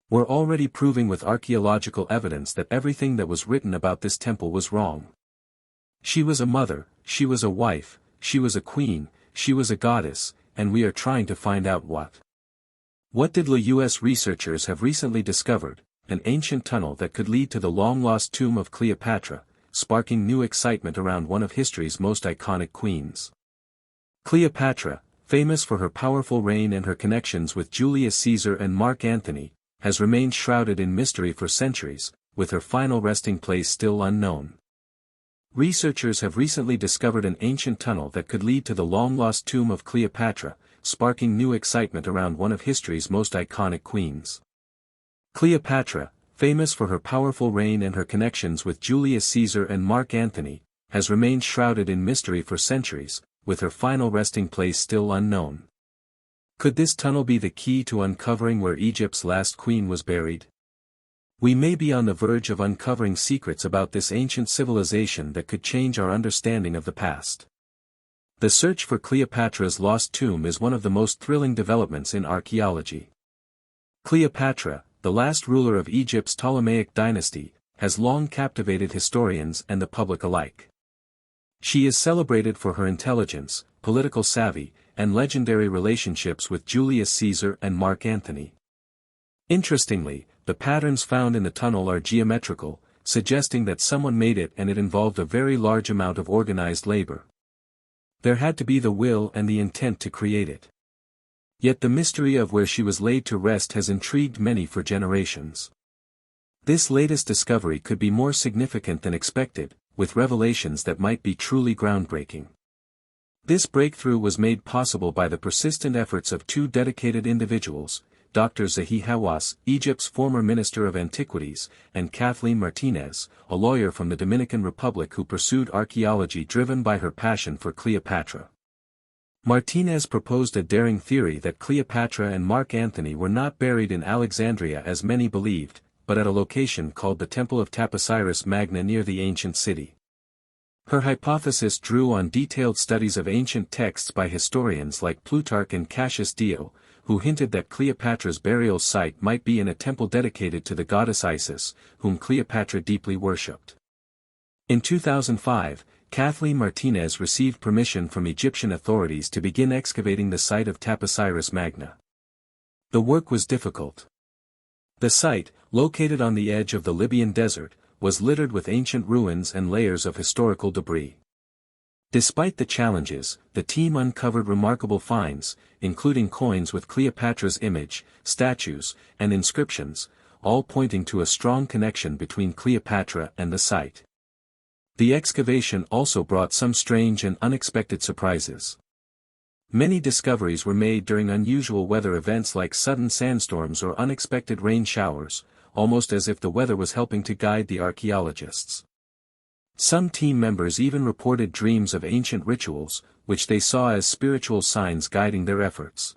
were already proving with archaeological evidence that everything that was written about this temple was wrong. She was a mother, she was a wife, she was a queen, she was a goddess, and we are trying to find out what. What did US researchers have recently discovered? An ancient tunnel that could lead to the long-lost tomb of Cleopatra, sparking new excitement around one of history's most iconic queens. Cleopatra, famous for her powerful reign and her connections with Julius Caesar and Mark Antony, has remained shrouded in mystery for centuries, with her final resting place still unknown. Researchers have recently discovered an ancient tunnel that could lead to the long-lost tomb of Cleopatra, sparking new excitement around one of history's most iconic queens. Cleopatra, famous for her powerful reign and her connections with Julius Caesar and Mark Antony, has remained shrouded in mystery for centuries, with her final resting place still unknown. Could this tunnel be the key to uncovering where Egypt's last queen was buried? We may be on the verge of uncovering secrets about this ancient civilization that could change our understanding of the past. The search for Cleopatra's lost tomb is one of the most thrilling developments in archaeology. Cleopatra, the last ruler of Egypt's Ptolemaic dynasty, has long captivated historians and the public alike. She is celebrated for her intelligence, political savvy, and legendary relationships with Julius Caesar and Mark Antony. Interestingly, the patterns found in the tunnel are geometrical, suggesting that someone made it and it involved a very large amount of organized labor. There had to be the will and the intent to create it. Yet the mystery of where she was laid to rest has intrigued many for generations. This latest discovery could be more significant than expected, with revelations that might be truly groundbreaking. This breakthrough was made possible by the persistent efforts of two dedicated individuals, Dr. Zahi Hawass, Egypt's former Minister of Antiquities, and Kathleen Martinez, a lawyer from the Dominican Republic who pursued archaeology driven by her passion for Cleopatra. Martinez proposed a daring theory that Cleopatra and Mark Antony were not buried in Alexandria as many believed, but at a location called the Temple of Taposiris Magna near the ancient city. Her hypothesis drew on detailed studies of ancient texts by historians like Plutarch and Cassius Dio, who hinted that Cleopatra's burial site might be in a temple dedicated to the goddess Isis, whom Cleopatra deeply worshipped. In 2005, Kathleen Martinez received permission from Egyptian authorities to begin excavating the site of Taposiris Magna. The work was difficult. The site, located on the edge of the Libyan desert, was littered with ancient ruins and layers of historical debris. Despite the challenges, the team uncovered remarkable finds, including coins with Cleopatra's image, statues, and inscriptions, all pointing to a strong connection between Cleopatra and the site. The excavation also brought some strange and unexpected surprises. Many discoveries were made during unusual weather events like sudden sandstorms or unexpected rain showers, almost as if the weather was helping to guide the archaeologists. Some team members even reported dreams of ancient rituals, which they saw as spiritual signs guiding their efforts.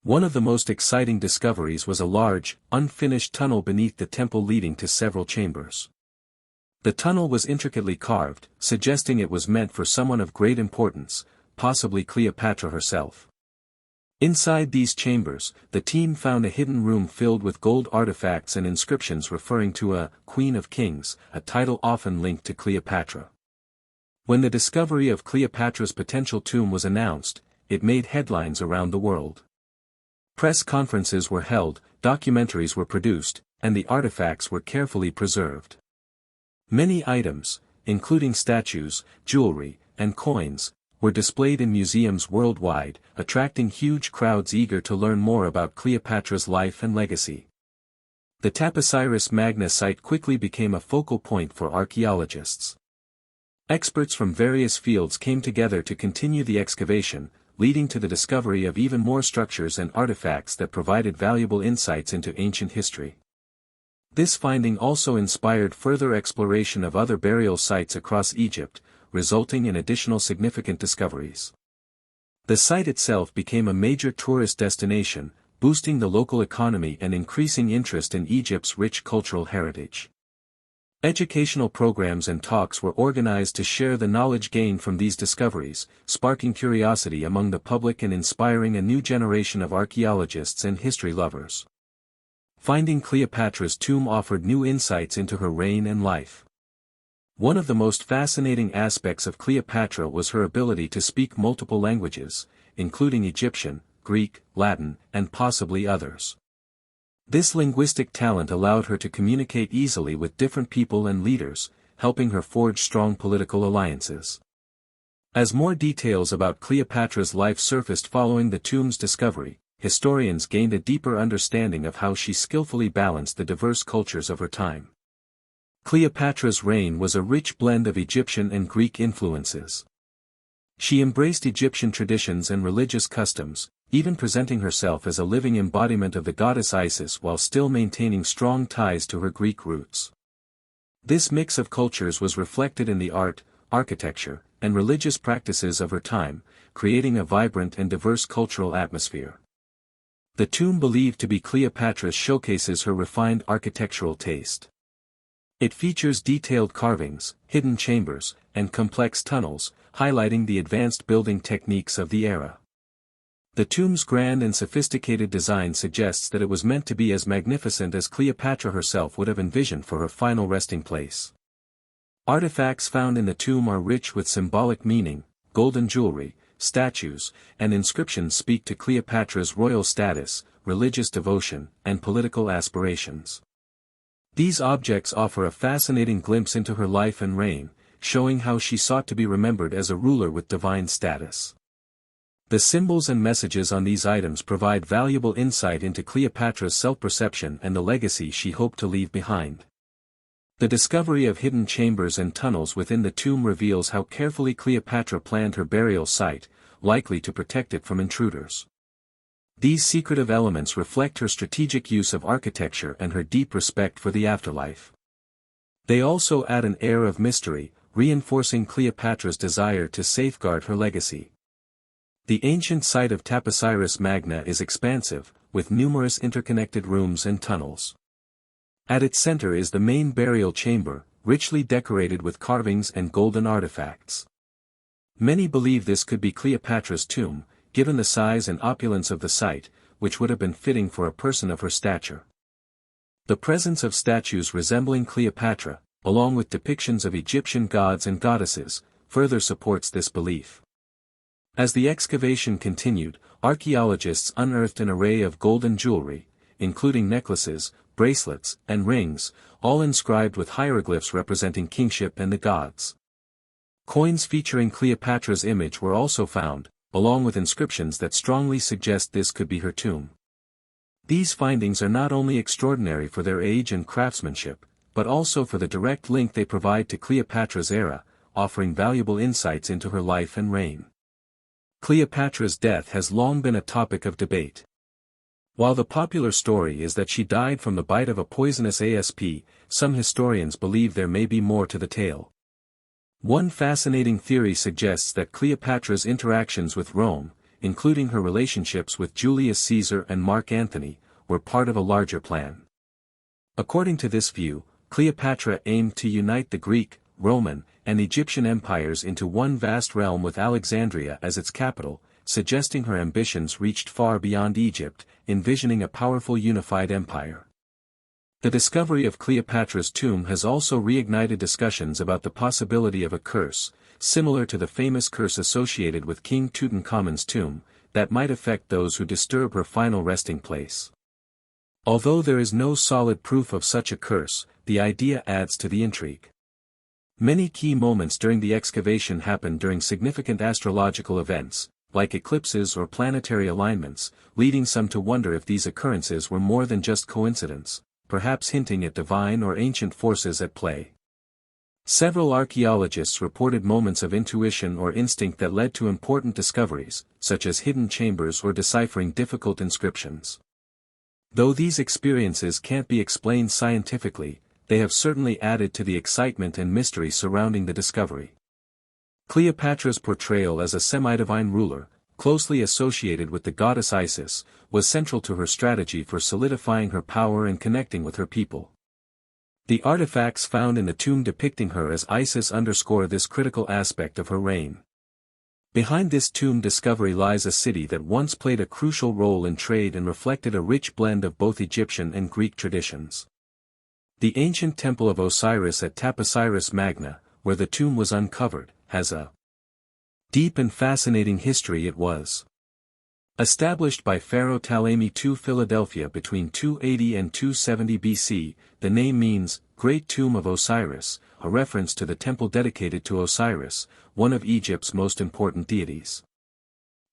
One of the most exciting discoveries was a large, unfinished tunnel beneath the temple leading to several chambers. The tunnel was intricately carved, suggesting it was meant for someone of great importance, possibly Cleopatra herself. Inside these chambers, the team found a hidden room filled with gold artifacts and inscriptions referring to a Queen of Kings, a title often linked to Cleopatra. When the discovery of Cleopatra's potential tomb was announced, it made headlines around the world. Press conferences were held, documentaries were produced, and the artifacts were carefully preserved. Many items, including statues, jewelry, and coins, were displayed in museums worldwide, attracting huge crowds eager to learn more about Cleopatra's life and legacy. The Taposiris Magna site quickly became a focal point for archaeologists. Experts from various fields came together to continue the excavation, leading to the discovery of even more structures and artifacts that provided valuable insights into ancient history. This finding also inspired further exploration of other burial sites across Egypt, resulting in additional significant discoveries. The site itself became a major tourist destination, boosting the local economy and increasing interest in Egypt's rich cultural heritage. Educational programs and talks were organized to share the knowledge gained from these discoveries, sparking curiosity among the public and inspiring a new generation of archaeologists and history lovers. Finding Cleopatra's tomb offered new insights into her reign and life. One of the most fascinating aspects of Cleopatra was her ability to speak multiple languages, including Egyptian, Greek, Latin, and possibly others. This linguistic talent allowed her to communicate easily with different people and leaders, helping her forge strong political alliances. As more details about Cleopatra's life surfaced following the tomb's discovery, historians gained a deeper understanding of how she skillfully balanced the diverse cultures of her time. Cleopatra's reign was a rich blend of Egyptian and Greek influences. She embraced Egyptian traditions and religious customs, even presenting herself as a living embodiment of the goddess Isis while still maintaining strong ties to her Greek roots. This mix of cultures was reflected in the art, architecture, and religious practices of her time, creating a vibrant and diverse cultural atmosphere. The tomb believed to be Cleopatra's showcases her refined architectural taste. It features detailed carvings, hidden chambers, and complex tunnels, highlighting the advanced building techniques of the era. The tomb's grand and sophisticated design suggests that it was meant to be as magnificent as Cleopatra herself would have envisioned for her final resting place. Artifacts found in the tomb are rich with symbolic meaning. Golden jewelry, statues, and inscriptions speak to Cleopatra's royal status, religious devotion, and political aspirations. These objects offer a fascinating glimpse into her life and reign, showing how she sought to be remembered as a ruler with divine status. The symbols and messages on these items provide valuable insight into Cleopatra's self-perception and the legacy she hoped to leave behind. The discovery of hidden chambers and tunnels within the tomb reveals how carefully Cleopatra planned her burial site, likely to protect it from intruders. These secretive elements reflect her strategic use of architecture and her deep respect for the afterlife. They also add an air of mystery, reinforcing Cleopatra's desire to safeguard her legacy. The ancient site of Taposiris Magna is expansive, with numerous interconnected rooms and tunnels. At its center is the main burial chamber, richly decorated with carvings and golden artifacts. Many believe this could be Cleopatra's tomb, given the size and opulence of the site, which would have been fitting for a person of her stature. The presence of statues resembling Cleopatra, along with depictions of Egyptian gods and goddesses, further supports this belief. As the excavation continued, archaeologists unearthed an array of golden jewelry, including necklaces, bracelets, and rings, all inscribed with hieroglyphs representing kingship and the gods. Coins featuring Cleopatra's image were also found, along with inscriptions that strongly suggest this could be her tomb. These findings are not only extraordinary for their age and craftsmanship, but also for the direct link they provide to Cleopatra's era, offering valuable insights into her life and reign. Cleopatra's death has long been a topic of debate. While the popular story is that she died from the bite of a poisonous asp, some historians believe there may be more to the tale. One fascinating theory suggests that Cleopatra's interactions with Rome, including her relationships with Julius Caesar and Mark Antony, were part of a larger plan. According to this view, Cleopatra aimed to unite the Greek, Roman, and Egyptian empires into one vast realm with Alexandria as its capital, suggesting her ambitions reached far beyond Egypt, envisioning a powerful unified empire. The discovery of Cleopatra's tomb has also reignited discussions about the possibility of a curse, similar to the famous curse associated with King Tutankhamun's tomb, that might affect those who disturb her final resting place. Although there is no solid proof of such a curse, the idea adds to the intrigue. Many key moments during the excavation happened during significant astrological events, like eclipses or planetary alignments, leading some to wonder if these occurrences were more than just coincidence, perhaps hinting at divine or ancient forces at play. Several archaeologists reported moments of intuition or instinct that led to important discoveries, such as hidden chambers or deciphering difficult inscriptions. Though these experiences can't be explained scientifically, they have certainly added to the excitement and mystery surrounding the discovery. Cleopatra's portrayal as a semi-divine ruler, closely associated with the goddess Isis, was central to her strategy for solidifying her power and connecting with her people. The artifacts found in the tomb depicting her as Isis underscore this critical aspect of her reign. Behind this tomb discovery lies a city that once played a crucial role in trade and reflected a rich blend of both Egyptian and Greek traditions. The ancient temple of Osiris at Taposiris Magna, where the tomb was uncovered, has a deep and fascinating history. It was established by Pharaoh Ptolemy II Philadelphia between 280 and 270 BC, the name means, Great Tomb of Osiris, a reference to the temple dedicated to Osiris, one of Egypt's most important deities.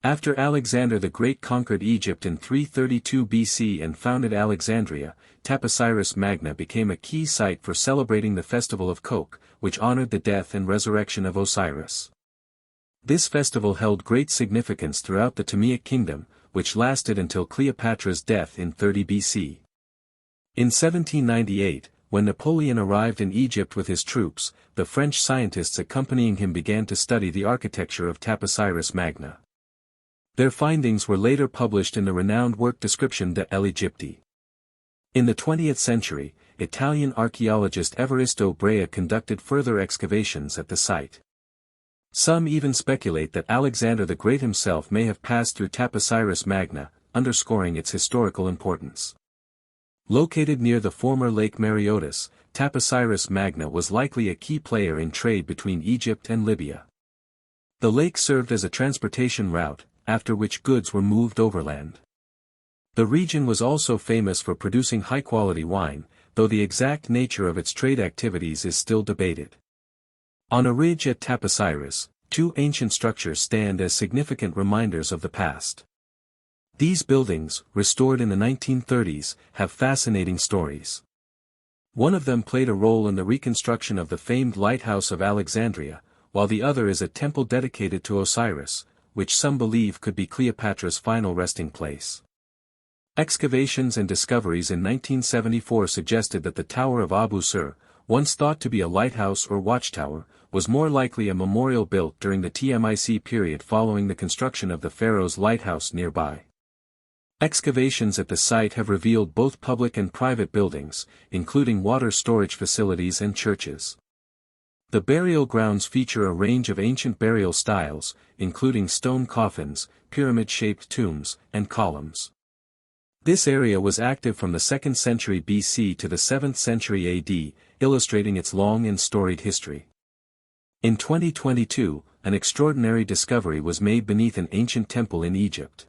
After Alexander the Great conquered Egypt in 332 BC and founded Alexandria, Taposiris Magna became a key site for celebrating the festival of Coke, which honored the death and resurrection of Osiris. This festival held great significance throughout the Ptolemaic kingdom, which lasted until Cleopatra's death in 30 BC. In 1798, when Napoleon arrived in Egypt with his troops, the French scientists accompanying him began to study the architecture of Taposiris Magna. Their findings were later published in the renowned work Description de l'Egypte. In the 20th century, Italian archaeologist Evaristo Brea conducted further excavations at the site. Some even speculate that Alexander the Great himself may have passed through Taposiris Magna, underscoring its historical importance. Located near the former Lake Mareotis, Taposiris Magna was likely a key player in trade between Egypt and Libya. The lake served as a transportation route, after which goods were moved overland. The region was also famous for producing high-quality wine, though the exact nature of its trade activities is still debated. On a ridge at Taposiris, two ancient structures stand as significant reminders of the past. These buildings, restored in the 1930s, have fascinating stories. One of them played a role in the reconstruction of the famed Lighthouse of Alexandria, while the other is a temple dedicated to Osiris, which some believe could be Cleopatra's final resting place. Excavations and discoveries in 1974 suggested that the Tower of Abu Sur, once thought to be a lighthouse or watchtower, was more likely a memorial built during the Ptolemaic period following the construction of the pharaoh's lighthouse nearby. Excavations at the site have revealed both public and private buildings, including water storage facilities and churches. The burial grounds feature a range of ancient burial styles, including stone coffins, pyramid-shaped tombs, and columns. This area was active from the 2nd century BC to the 7th century AD, illustrating its long and storied history. In 2022, an extraordinary discovery was made beneath an ancient temple in Egypt.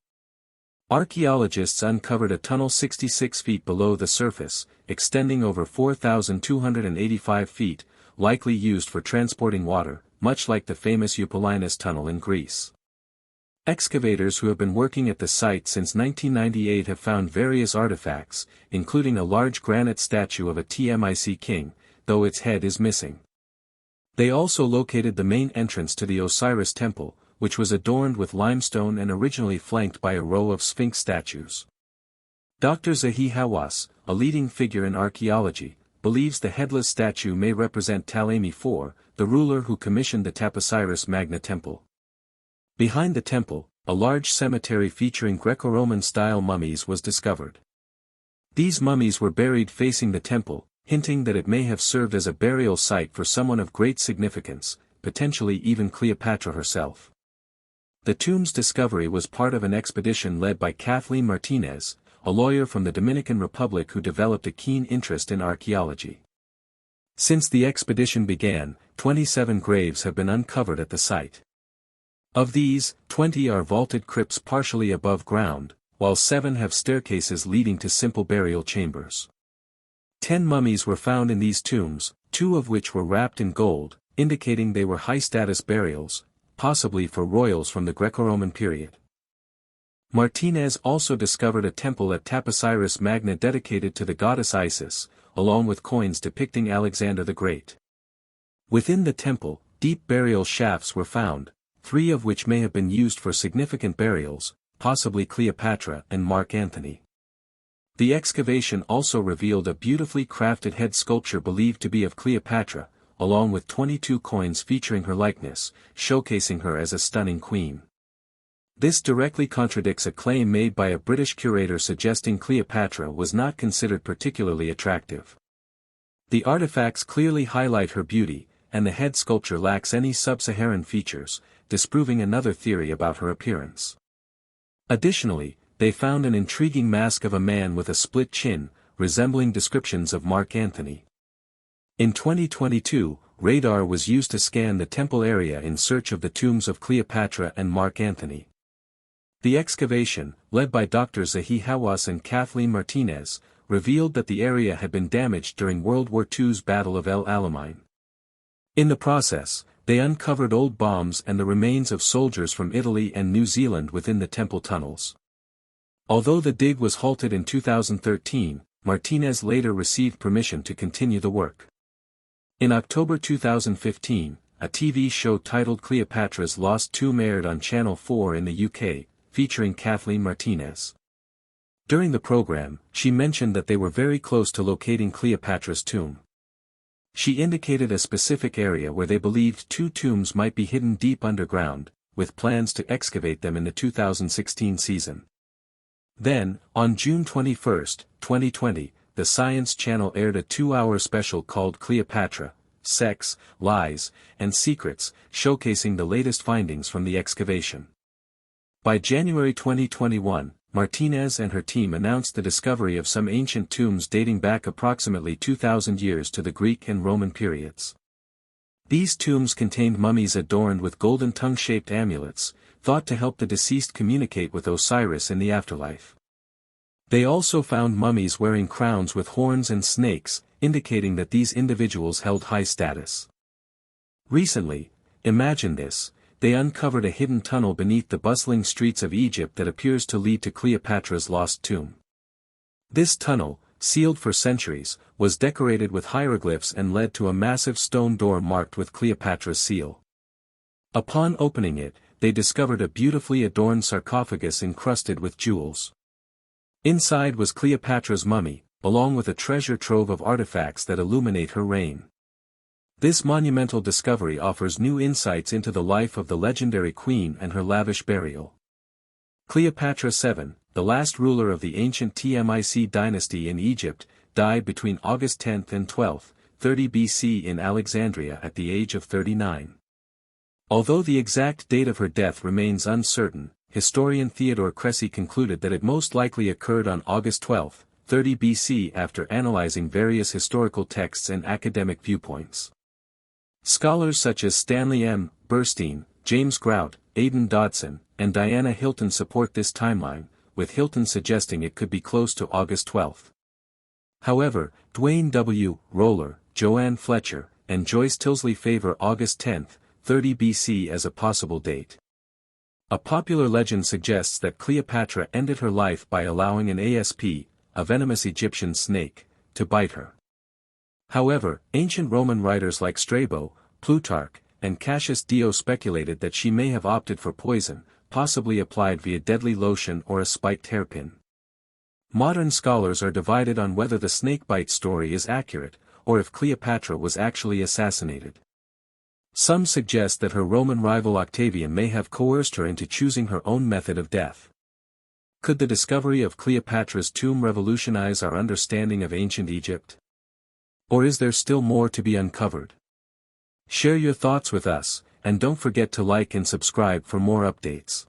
Archaeologists uncovered a tunnel 66 feet below the surface, extending over 4,285 feet, likely used for transporting water, much like the famous Eupolinus tunnel in Greece. Excavators who have been working at the site since 1998 have found various artifacts, including a large granite statue of a Tmic king, though its head is missing. They also located the main entrance to the Osiris temple, which was adorned with limestone and originally flanked by a row of Sphinx statues. Dr. Zahi Hawass, a leading figure in archaeology, believes the headless statue may represent Ptolemy IV, the ruler who commissioned the Taposiris Magna temple. Behind the temple, a large cemetery featuring Greco-Roman style mummies was discovered. These mummies were buried facing the temple, hinting that it may have served as a burial site for someone of great significance, potentially even Cleopatra herself. The tomb's discovery was part of an expedition led by Kathleen Martinez, a lawyer from the Dominican Republic who developed a keen interest in archaeology. Since the expedition began, 27 graves have been uncovered at the site. Of these, 20 are vaulted crypts partially above ground, while 7 have staircases leading to simple burial chambers. 10 mummies were found in these tombs, 2 of which were wrapped in gold, indicating they were high-status burials, possibly for royals from the Greco-Roman period. Martinez also discovered a temple at Taposiris Magna dedicated to the goddess Isis, along with coins depicting Alexander the Great. Within the temple, deep burial shafts were found, 3 of which may have been used for significant burials, possibly Cleopatra and Mark Antony. The excavation also revealed a beautifully crafted head sculpture believed to be of Cleopatra, along with 22 coins featuring her likeness, showcasing her as a stunning queen. This directly contradicts a claim made by a British curator suggesting Cleopatra was not considered particularly attractive. The artifacts clearly highlight her beauty, and the head sculpture lacks any sub-Saharan features, disproving another theory about her appearance. Additionally, they found an intriguing mask of a man with a split chin, resembling descriptions of Mark Antony. In 2022, radar was used to scan the temple area in search of the tombs of Cleopatra and Mark Antony. The excavation, led by Drs. Zahi Hawass and Kathleen Martinez, revealed that the area had been damaged during World War II's Battle of El Alamein. In the process, they uncovered old bombs and the remains of soldiers from Italy and New Zealand within the temple tunnels. Although the dig was halted in 2013, Martinez later received permission to continue the work. In October 2015, a TV show titled Cleopatra's Lost Tomb aired on Channel 4 in the UK, featuring Kathleen Martinez. During the program, she mentioned that they were very close to locating Cleopatra's tomb. She indicated a specific area where they believed two tombs might be hidden deep underground, with plans to excavate them in the 2016 season. Then, on June 21, 2020, the Science Channel aired a 2-hour special called Cleopatra, Sex, Lies, and Secrets, showcasing the latest findings from the excavation. By January 2021, Martinez and her team announced the discovery of some ancient tombs dating back approximately 2,000 years to the Greek and Roman periods. These tombs contained mummies adorned with golden tongue-shaped amulets, thought to help the deceased communicate with Osiris in the afterlife. They also found mummies wearing crowns with horns and snakes, indicating that these individuals held high status. Recently, imagine this, they uncovered a hidden tunnel beneath the bustling streets of Egypt that appears to lead to Cleopatra's lost tomb. This tunnel, sealed for centuries, was decorated with hieroglyphs and led to a massive stone door marked with Cleopatra's seal. Upon opening it, they discovered a beautifully adorned sarcophagus encrusted with jewels. Inside was Cleopatra's mummy, along with a treasure trove of artifacts that illuminate her reign. This monumental discovery offers new insights into the life of the legendary queen and her lavish burial. Cleopatra VII, the last ruler of the ancient Tmic dynasty in Egypt, died between August 10 and 12, 30 BC in Alexandria at the age of 39. Although the exact date of her death remains uncertain, historian Theodore Cressy concluded that it most likely occurred on August 12, 30 BC after analyzing various historical texts and academic viewpoints. Scholars such as Stanley M. Burstein, James Grout, Aidan Dodson, and Diana Hilton support this timeline, with Hilton suggesting it could be close to August 12. However, Dwayne W. Roller, Joanne Fletcher, and Joyce Tilsley favor August 10, 30 BC as a possible date. A popular legend suggests that Cleopatra ended her life by allowing an asp, a venomous Egyptian snake, to bite her. However, ancient Roman writers like Strabo, Plutarch, and Cassius Dio speculated that she may have opted for poison, possibly applied via deadly lotion or a spiked hairpin. Modern scholars are divided on whether the snakebite story is accurate, or if Cleopatra was actually assassinated. Some suggest that her Roman rival Octavian may have coerced her into choosing her own method of death. Could the discovery of Cleopatra's tomb revolutionize our understanding of ancient Egypt? Or is there still more to be uncovered? Share your thoughts with us, and don't forget to like and subscribe for more updates.